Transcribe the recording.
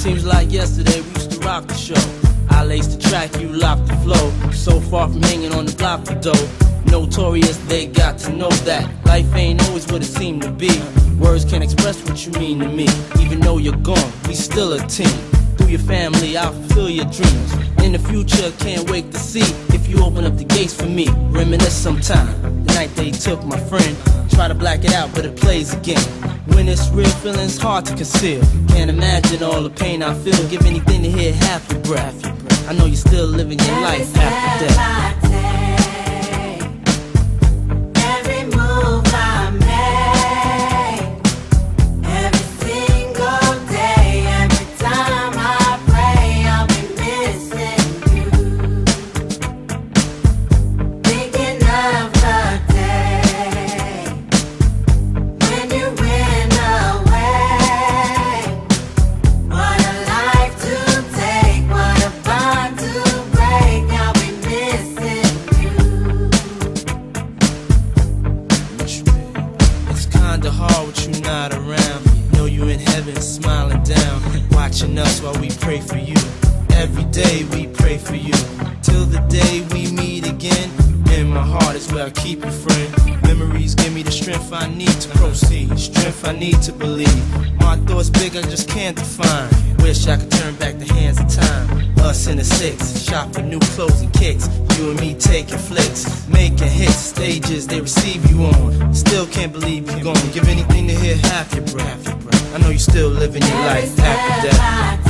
Seems like yesterday we used to rock the show. I laced the track, you locked the flow. So far from hanging on the block for dough. Notorious, they got to know that life ain't always what it seemed to be. Words can't express what you mean to me. Even though you're gone, we still a team. Through your family, I'll fulfill your dreams. In the future, can't wait to see if you open up the gates for me. Reminisce sometime, the night they took my friend. Try to black it out, but it plays again. When it's real, feeling's hard to conceal. Can't imagine all the pain I feel. Give anything to hear half your breath. I know you're still living your life after death. Hard with you not around. Know you in heaven smiling down, watching us while we pray for you. Every day we pray for you, till the day we meet again. In my heart is where I keep you, friend. Memories give me the strength I need to proceed, strength I need to believe. My thoughts big, I just can't define. Wish I could turn back the hands of time. Us in the six, shop for new clothes and kicks. You and me taking flicks, making hits, stages they receive you on. Still can't believe you're gone. Give anything to hear half your breath. I know you still living your life after death.